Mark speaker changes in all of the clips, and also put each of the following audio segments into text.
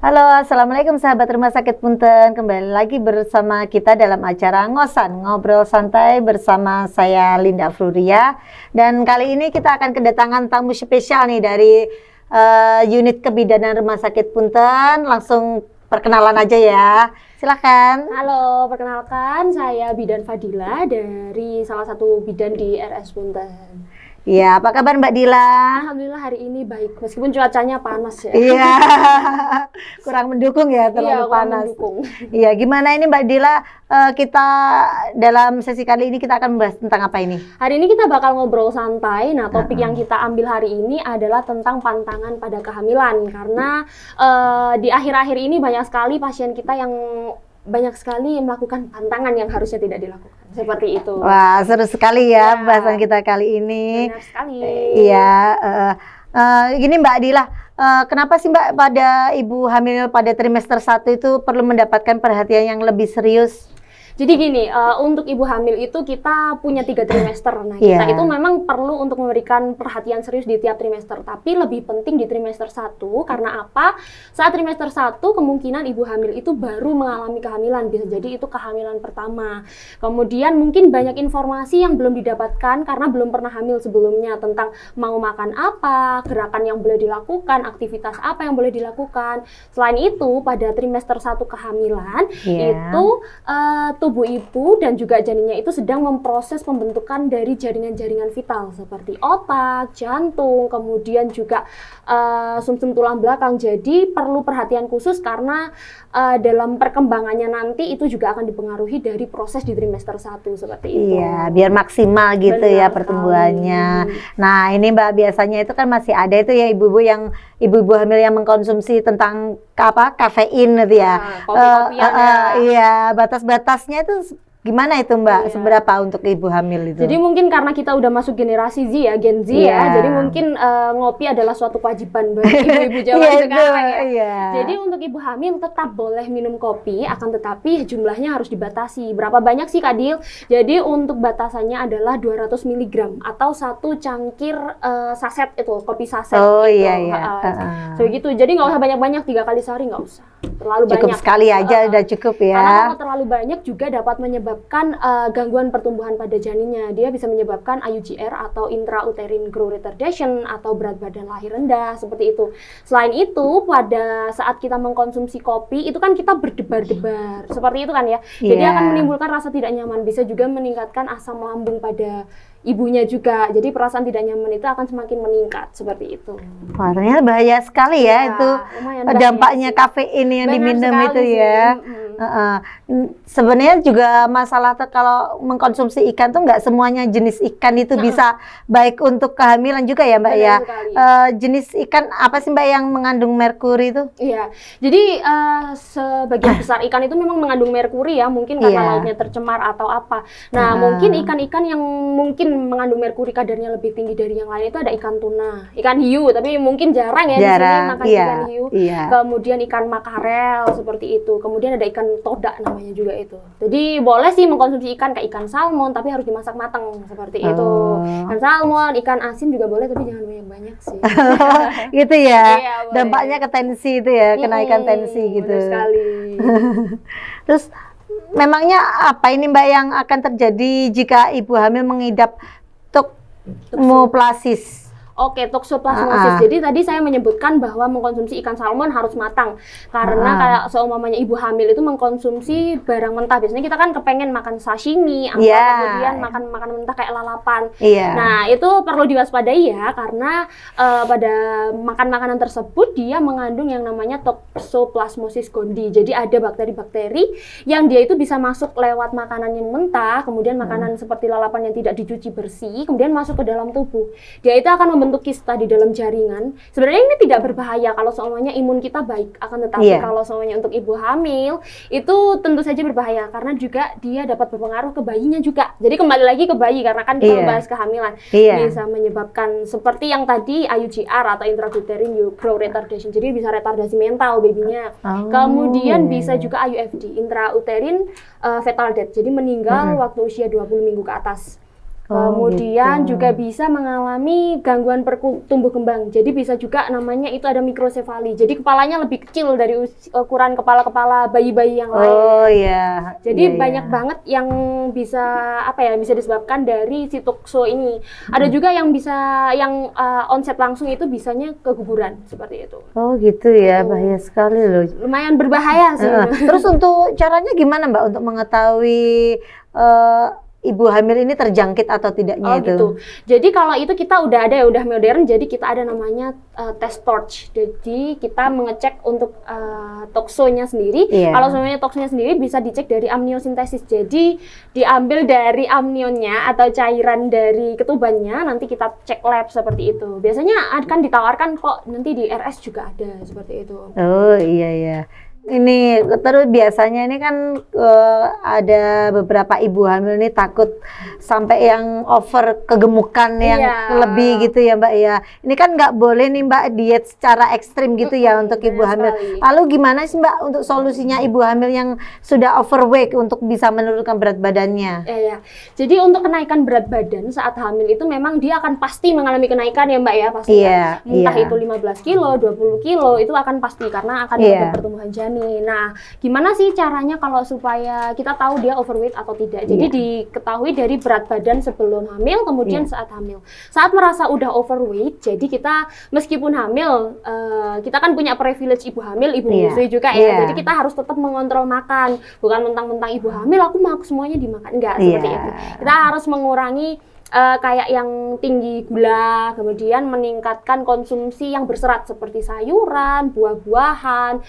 Speaker 1: Halo, Assalamualaikum sahabat Rumah Sakit Punten. Kembali lagi bersama kita dalam acara Ngosan, Ngobrol Santai bersama saya Linda Fruria. Dan kali ini kita akan kedatangan tamu spesial nih dari unit kebidanan Rumah Sakit Punten. Langsung perkenalan aja ya. Silakan.
Speaker 2: Halo, perkenalkan saya Bidan Fadila dari salah satu bidan di RS Punten.
Speaker 1: Iya, apa kabar Mbak Dila?
Speaker 2: Alhamdulillah hari ini baik, meskipun cuacanya panas ya.
Speaker 1: Iya, kurang mendukung ya, terlalu
Speaker 2: kurang
Speaker 1: panas.
Speaker 2: mendukung.
Speaker 1: Iya, gimana ini Mbak Dila? Kita dalam sesi kali ini kita akan membahas tentang apa ini?
Speaker 2: Hari ini kita bakal ngobrol santai. Nah, topik yang kita ambil hari ini adalah tentang pantangan pada kehamilan. Karena di akhir-akhir ini banyak sekali pasien kita yang banyak sekali melakukan pantangan yang harusnya tidak dilakukan. Seperti itu.
Speaker 1: Wah, seru sekali ya bahasan kita kali ini.
Speaker 2: Benar sekali.
Speaker 1: Iya, gini Mbak Dila, kenapa sih Mbak pada ibu hamil pada trimester 1 itu perlu mendapatkan perhatian yang lebih serius?
Speaker 2: Jadi gini, untuk ibu hamil itu kita punya 3 trimester. Nah, kita itu memang perlu untuk memberikan perhatian serius di tiap trimester. Tapi lebih penting di trimester 1, karena apa? Saat trimester 1, kemungkinan ibu hamil itu baru mengalami kehamilan. Bisa jadi itu kehamilan pertama. Kemudian mungkin banyak informasi yang belum didapatkan karena belum pernah hamil sebelumnya. Tentang mau makan apa, gerakan yang boleh dilakukan, aktivitas apa yang boleh dilakukan. Selain itu, pada trimester 1 kehamilan, itu tubuh ibu dan juga janinnya itu sedang memproses pembentukan dari jaringan-jaringan vital seperti otak, jantung, kemudian juga sumsum tulang belakang. Jadi perlu perhatian khusus karena dalam perkembangannya nanti itu juga akan dipengaruhi dari proses di trimester 1 seperti itu.
Speaker 1: Iya, biar maksimal gitu. Benar ya pertumbuhannya. Nah, ini Mbak, biasanya itu kan masih ada itu ya ibu-ibu hamil yang mengkonsumsi tentang kafein gitu ya. Iya, batas-batasnya itu gimana itu Mbak? Seberapa untuk ibu hamil itu?
Speaker 2: Jadi mungkin karena kita udah masuk generasi Z ya, Gen Z ya. Jadi mungkin ngopi adalah suatu kewajiban bagi ibu-ibu Jawa sekarang ya. Jadi untuk ibu hamil tetap boleh minum kopi, akan tetapi jumlahnya harus dibatasi. Berapa banyak sih Kak Dil? Jadi untuk batasannya adalah 200 mg atau 1 cangkir saset itu, kopi saset.
Speaker 1: Oh gitu.
Speaker 2: So gitu. Jadi nggak usah banyak-banyak, 3 kali sehari nggak usah. Terlalu
Speaker 1: cukup
Speaker 2: banyak.
Speaker 1: Sekali aja udah cukup ya.
Speaker 2: Karena kalau terlalu banyak juga dapat menyebabkan gangguan pertumbuhan pada janinnya. Dia bisa menyebabkan IUGR atau intrauterine growth retardation atau berat badan lahir rendah seperti itu. Selain itu, pada saat kita mengkonsumsi kopi itu kan kita berdebar-debar seperti itu kan ya. Jadi akan menimbulkan rasa tidak nyaman, bisa juga meningkatkan asam lambung pada ibunya juga. Jadi perasaan tidak nyaman itu akan semakin meningkat seperti itu.
Speaker 1: Wah, ternyata bahaya sekali ya itu dampaknya kafein yang diminum itu ya. Sebenarnya juga masalah kalau mengkonsumsi ikan tuh nggak semuanya jenis ikan itu bisa baik untuk kehamilan juga ya Mbak ya. Jenis ikan apa sih Mbak yang mengandung merkuri itu?
Speaker 2: Iya, jadi sebagian besar ikan itu memang mengandung merkuri ya, mungkin karena lautnya tercemar atau apa. Nah, mungkin ikan-ikan yang mungkin mengandung merkuri kadarnya lebih tinggi dari yang lain itu ada ikan tuna, ikan hiu, tapi mungkin jarang ya di sini makan ikan hiu. Kemudian ikan makarel seperti itu. Kemudian ada ikan todak namanya juga itu. Jadi boleh sih mengkonsumsi ikan kayak ikan salmon, tapi harus dimasak matang seperti itu. Ikan salmon, ikan asin juga boleh, tapi jangan banyak-banyak sih.
Speaker 1: Gitu ya. Dampaknya ke tensi itu ya, kenaikan tensi gitu.
Speaker 2: Benar sekali.
Speaker 1: Terus memangnya apa ini Mbak yang akan terjadi jika ibu hamil mengidap toxoplasmosis?
Speaker 2: Oke, toxoplasmosis. Jadi tadi saya menyebutkan bahwa mengkonsumsi ikan salmon harus matang. Karena kayak seumpamanya ibu hamil itu mengkonsumsi barang mentah. Biasanya kita kan kepengen makan sashimi, atau kemudian makan makanan mentah kayak lalapan. Nah, itu perlu diwaspadai ya, karena pada makan makanan tersebut dia mengandung yang namanya toxoplasmosis gondii. Jadi ada bakteri-bakteri yang dia itu bisa masuk lewat makanan yang mentah, kemudian makanan seperti lalapan yang tidak dicuci bersih, kemudian masuk ke dalam tubuh. Dia itu akan membentuk kista di dalam jaringan. Sebenarnya ini tidak berbahaya kalau semuanya imun kita baik, akan tetapi kalau semuanya untuk ibu hamil itu tentu saja berbahaya karena juga dia dapat berpengaruh ke bayinya juga. Jadi kembali lagi ke bayi karena kan kita membahas kehamilan. Bisa menyebabkan seperti yang tadi IUGR atau intrauterine growth retardation. Jadi bisa retardasi mental babynya. Kemudian bisa juga IUFD, intrauterine fetal death. Jadi meninggal waktu usia 20 minggu ke atas. Kemudian
Speaker 1: gitu.
Speaker 2: juga bisa mengalami gangguan tumbuh kembang. Jadi bisa juga namanya itu ada mikrosefali. Jadi kepalanya lebih kecil dari ukuran kepala-kepala bayi-bayi yang lain.
Speaker 1: Oh iya.
Speaker 2: Jadi
Speaker 1: Iya,
Speaker 2: banyak
Speaker 1: iya.
Speaker 2: banget yang bisa bisa disebabkan dari si tokso ini. Ada juga yang bisa onset langsung itu bisanya keguguran seperti itu.
Speaker 1: Oh gitu ya, bahaya sekali loh.
Speaker 2: Lumayan berbahaya sih.
Speaker 1: Terus untuk caranya gimana Mbak untuk mengetahui ibu hamil ini terjangkit atau tidaknya itu?
Speaker 2: Gitu. Jadi kalau itu kita udah modern, jadi kita ada namanya test torch. Jadi kita mengecek untuk toksonya sendiri.
Speaker 1: Iya.
Speaker 2: Kalau semuanya toksonya sendiri bisa dicek dari amniosintesis. Jadi diambil dari amnionnya atau cairan dari ketubannya, nanti kita cek lab seperti itu. Biasanya akan ditawarkan kok nanti di RS juga ada seperti itu.
Speaker 1: Oh iya ya. Ini terus biasanya ini kan ada beberapa ibu hamil ini takut sampai yang over kegemukan yang lebih gitu ya Mbak ya. Ini kan nggak boleh nih Mbak diet secara ekstrim gitu ya untuk ibu hamil. Lalu gimana sih Mbak untuk solusinya ibu hamil yang sudah overweight untuk bisa menurunkan berat badannya?
Speaker 2: Iya. Jadi untuk kenaikan berat badan saat hamil itu memang dia akan pasti mengalami kenaikan ya Mbak ya pasti.
Speaker 1: Iya,
Speaker 2: Entah itu 15 kilo, 20 kilo itu akan pasti karena akan ada pertumbuhan janin. Nah, gimana sih caranya kalau supaya kita tahu dia overweight atau tidak? Jadi diketahui dari berat badan sebelum hamil, kemudian saat hamil. Saat merasa udah overweight, jadi kita meskipun hamil, kita kan punya privilege ibu hamil, ibu menyusui juga ya. Jadi kita harus tetap mengontrol makan, bukan mentang-mentang ibu hamil aku mau semuanya dimakan, enggak seperti itu. Kita harus mengurangi kayak yang tinggi gula, kemudian meningkatkan konsumsi yang berserat seperti sayuran, buah-buahan,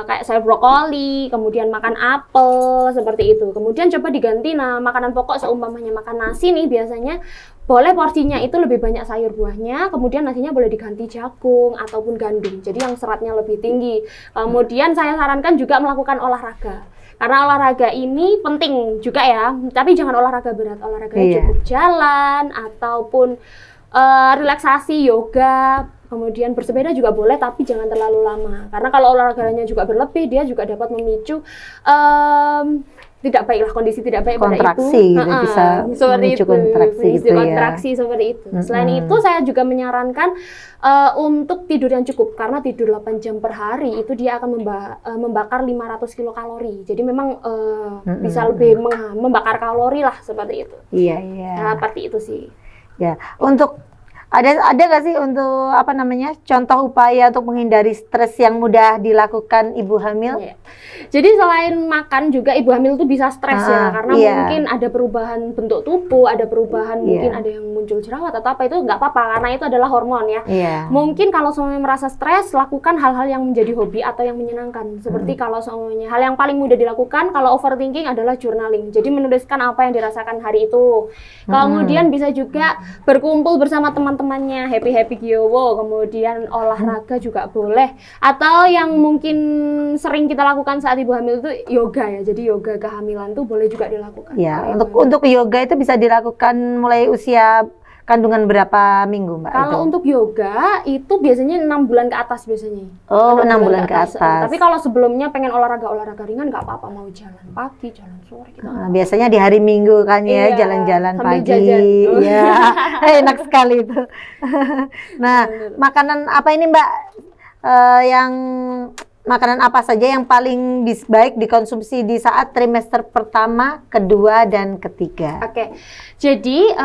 Speaker 2: kayak sayur brokoli, kemudian makan apel seperti itu. Kemudian coba diganti makanan pokok seumpamanya makan nasi nih biasanya boleh porsinya itu lebih banyak sayur buahnya, kemudian nasinya boleh diganti jagung ataupun gandum. Jadi yang seratnya lebih tinggi. Kemudian saya sarankan juga melakukan olahraga. Karena olahraga ini penting juga ya, tapi jangan olahraga berat, olahraganya cukup jalan ataupun relaksasi, yoga, kemudian bersepeda juga boleh, tapi jangan terlalu lama. Karena kalau olahraganya juga berlebih, dia juga dapat memicu tidak baiklah, kondisi tidak baik
Speaker 1: kontraksi,
Speaker 2: pada ibu.
Speaker 1: bisa
Speaker 2: seperti itu,
Speaker 1: kontraksi gitu
Speaker 2: kontraksi seperti itu. Selain itu, saya juga menyarankan untuk tidur yang cukup, karena tidur 8 jam per hari itu dia akan membakar 500 kilokalori. Jadi memang bisa lebih membakar kalori lah seperti itu.
Speaker 1: Iya, iya.
Speaker 2: Nah, seperti itu sih.
Speaker 1: Ya, untuk ada nggak sih untuk contoh upaya untuk menghindari stres yang mudah dilakukan ibu hamil?
Speaker 2: Jadi selain makan juga ibu hamil itu bisa stres ya, karena mungkin ada perubahan bentuk tubuh, ada perubahan mungkin ada yang muncul jerawat atau apa, itu nggak apa-apa karena itu adalah hormon ya. Mungkin kalau semuanya merasa stres, lakukan hal-hal yang menjadi hobi atau yang menyenangkan. Seperti kalau semuanya hal yang paling mudah dilakukan kalau overthinking adalah journaling. Jadi menuliskan apa yang dirasakan hari itu. Kemudian bisa juga berkumpul bersama teman-temannya, happy Giowo, kemudian olahraga juga boleh. Atau yang mungkin sering kita lakukan saat ibu hamil itu yoga ya. Jadi yoga kehamilan tuh boleh juga dilakukan.
Speaker 1: Ya, untuk yoga itu bisa dilakukan mulai usia kandungan berapa minggu Mbak?
Speaker 2: Kalau untuk yoga itu biasanya 6 bulan ke atas biasanya.
Speaker 1: Oh, 6 bulan ke atas.
Speaker 2: Tapi kalau sebelumnya pengen olahraga ringan nggak apa-apa, mau jalan pagi, jalan sore gitu.
Speaker 1: Biasanya di hari Minggu kan ya, jalan-jalan pagi. Iya. Enak sekali itu. Nah, makanan apa ini Mbak makanan apa saja yang paling baik dikonsumsi di saat trimester pertama, kedua, dan ketiga?
Speaker 2: Oke, jadi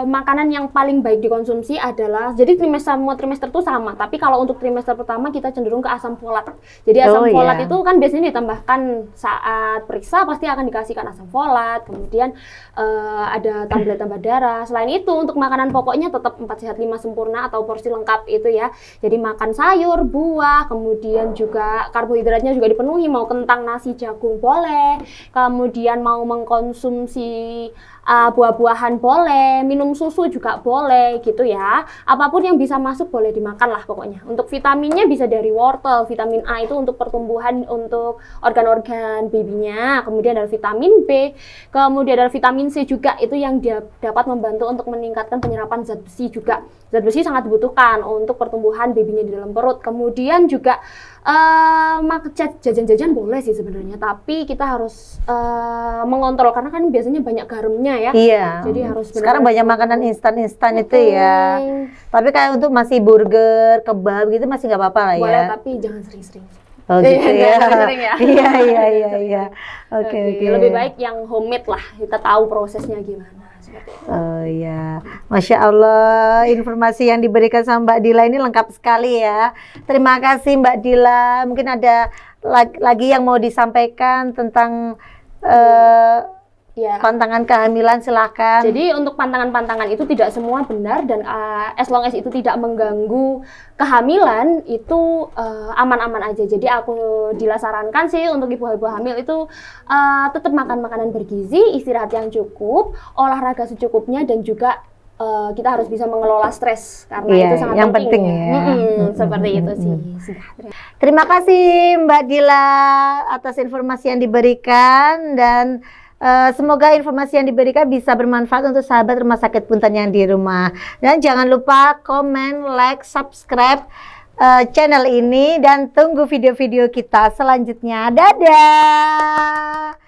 Speaker 2: makanan yang paling baik dikonsumsi adalah, jadi semua trimester itu sama, tapi kalau untuk trimester pertama kita cenderung ke asam folat. Jadi asam folat itu kan biasanya ditambahkan saat periksa, pasti akan dikasihkan asam folat, kemudian ada tablet tambah darah. Selain itu untuk makanan pokoknya tetap 4 sehat 5 sempurna atau porsi lengkap itu ya. Jadi makan sayur, buah, kemudian juga karbohidratnya juga dipenuhi, mau kentang, nasi, jagung boleh, kemudian mau mengkonsumsi buah-buahan boleh, minum susu juga boleh gitu ya. Apapun yang bisa masuk boleh dimakan lah pokoknya. Untuk vitaminnya bisa dari wortel, vitamin A itu untuk pertumbuhan, untuk organ-organ babynya. Kemudian ada vitamin B, kemudian ada vitamin C juga, itu yang dapat membantu untuk meningkatkan penyerapan zat besi juga. Zat besi sangat dibutuhkan untuk pertumbuhan babynya di dalam perut. Kemudian juga jajan-jajan boleh sih sebenarnya, tapi kita harus mengontrol karena kan biasanya banyak garamnya ya.
Speaker 1: Iya.
Speaker 2: Jadi harus
Speaker 1: sekarang banyak makanan instan itu ya. Tapi kayak untuk masih burger, kebab gitu masih nggak apa-apa lah ya.
Speaker 2: Boleh, tapi jangan sering-sering.
Speaker 1: Oh gitu ya.
Speaker 2: Sering ya.
Speaker 1: Iya. Oke.
Speaker 2: Lebih baik yang homemade lah. Kita tahu prosesnya gimana.
Speaker 1: Oh ya, Masya Allah, informasi yang diberikan sama Mbak Dila ini lengkap sekali ya. Terima kasih Mbak Dila. Mungkin ada lagi yang mau disampaikan tentang pantangan kehamilan, silahkan.
Speaker 2: Jadi untuk pantangan-pantangan itu tidak semua benar, dan as long as itu tidak mengganggu kehamilan itu aman-aman aja. Jadi aku disarankan sih untuk ibu-ibu hamil itu tetap makan makanan bergizi, istirahat yang cukup, olahraga secukupnya, dan juga kita harus bisa mengelola stres karena itu sangat
Speaker 1: yang penting ya.
Speaker 2: Seperti itu sih.
Speaker 1: Terima kasih Mbak Dila atas informasi yang diberikan, dan semoga informasi yang diberikan bisa bermanfaat untuk sahabat Rumah Sakit Punten yang di rumah. Dan jangan lupa komen, like, subscribe channel ini, dan tunggu video-video kita selanjutnya. Dadah!